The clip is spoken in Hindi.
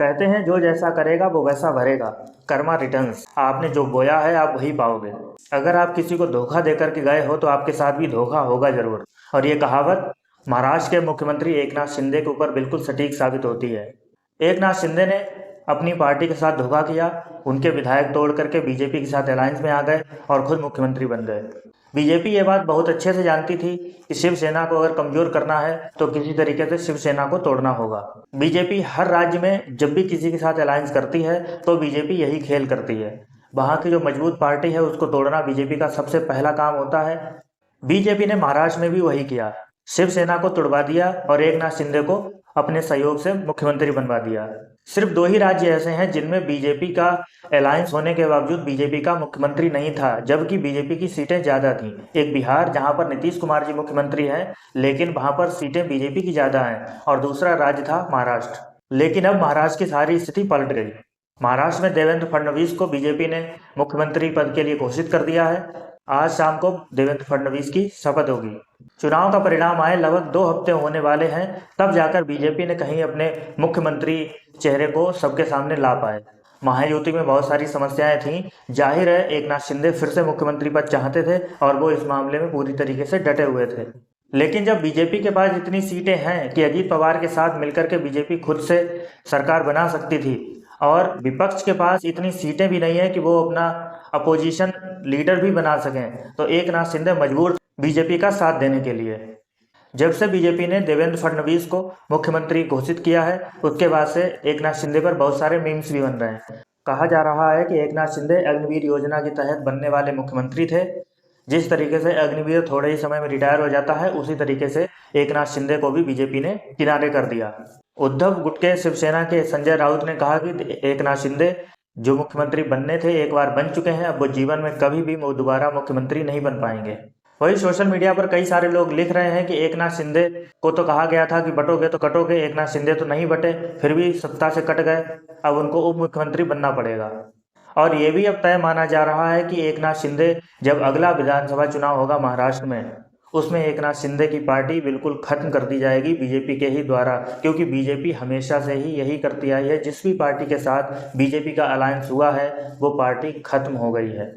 कहते हैं जो जैसा करेगा वो वैसा भरेगा। कर्मा रिटर्न्स। आपने जो बोया है आप वही पाओगे। अगर आप किसी को धोखा देकर के गए हो तो आपके साथ भी धोखा होगा जरूर। और ये कहावत महाराष्ट्र के मुख्यमंत्री एकनाथ शिंदे के ऊपर बिल्कुल सटीक साबित होती है। एकनाथ शिंदे ने अपनी पार्टी के साथ धोखा किया, उनके विधायक तोड़ करके बीजेपी के साथ अलायंस में आ गए और खुद मुख्यमंत्री बन गए। बीजेपी ये बात बहुत अच्छे से जानती थी कि शिवसेना को अगर कमजोर करना है तो किसी तरीके से शिवसेना को तोड़ना होगा। बीजेपी हर राज्य में जब भी किसी के साथ अलायंस करती है तो बीजेपी यही खेल करती है। वहाँ की जो मजबूत पार्टी है उसको तोड़ना बीजेपी का सबसे पहला काम होता है। बीजेपी ने महाराष्ट्र में भी वही किया, शिवसेना को तुड़वा दिया और एकनाथ शिंदे को अपने सहयोग से मुख्यमंत्री बनवा दिया। सिर्फ 2 ही राज्य ऐसे हैं जिनमें बीजेपी का अलायंस होने के बावजूद बीजेपी का मुख्यमंत्री नहीं था, जबकि बीजेपी की सीटें ज़्यादा थीं। एक बिहार जहां पर नीतीश कुमार जी मुख्यमंत्री हैं लेकिन वहां पर सीटें बीजेपी की ज़्यादा हैं, और दूसरा राज्य था महाराष्ट्र। लेकिन अब महाराष्ट्र की सारी स्थिति पलट गई। महाराष्ट्र में देवेंद्र फडणवीस को बीजेपी ने मुख्यमंत्री पद के लिए घोषित कर दिया है। आज शाम को देवेंद्र फडणवीस की शपथ होगी। चुनाव का परिणाम आए लगभग 2 हफ्ते होने वाले हैं, तब जाकर बीजेपी ने कहीं अपने मुख्यमंत्री चेहरे को सबके सामने ला पाए। महायुति में बहुत सारी समस्याएं थीं। जाहिर है एकनाथ शिंदे फिर से मुख्यमंत्री पद चाहते थे और वो इस मामले में पूरी तरीके से डटे हुए थे। लेकिन जब बीजेपी के पास इतनी सीटें हैं कि अजीत पवार के साथ मिलकर के बीजेपी खुद से सरकार बना सकती थी, और विपक्ष के पास इतनी सीटें भी नहीं है कि वो अपना अपोजिशन लीडर भी बना सकें, तो एकनाथ शिंदे मजबूर बीजेपी का साथ देने के लिए। जब से बीजेपी ने देवेंद्र फडणवीस को मुख्यमंत्री घोषित किया है उसके बाद से एकनाथ शिंदे पर बहुत सारे मीम्स भी बन रहे हैं। कहा जा रहा है कि एकनाथ शिंदे अग्निवीर योजना के तहत बनने वाले मुख्यमंत्री थे। जिस तरीके से अग्निवीर थोड़े ही समय में रिटायर हो जाता है, उसी तरीके से एकनाथ शिंदे को भी बीजेपी ने किनारे कर दिया। उद्धव गुट के शिवसेना के संजय राउत ने कहा कि एकनाथ शिंदे जो मुख्यमंत्री बनने थे एक बार बन चुके हैं, अब वो जीवन में कभी भी दोबारा मुख्यमंत्री नहीं बन पाएंगे। वही सोशल मीडिया पर कई सारे लोग लिख रहे हैं कि एकनाथ शिंदे को तो कहा गया था कि बटोगे तो कटोगे, एकनाथ शिंदे तो नहीं बटे, फिर भी सत्ता से कट गए, अब उनको उप मुख्यमंत्री बनना पड़ेगा। और ये भी अब तय माना जा रहा है कि एकनाथ शिंदे जब अगला विधानसभा चुनाव होगा महाराष्ट्र में, उसमें एकनाथ शिंदे की पार्टी बिल्कुल खत्म कर दी जाएगी बीजेपी के ही द्वारा, क्योंकि बीजेपी हमेशा से ही यही करती आई है। जिस भी पार्टी के साथ बीजेपी का अलायंस हुआ है वो पार्टी खत्म हो गई है।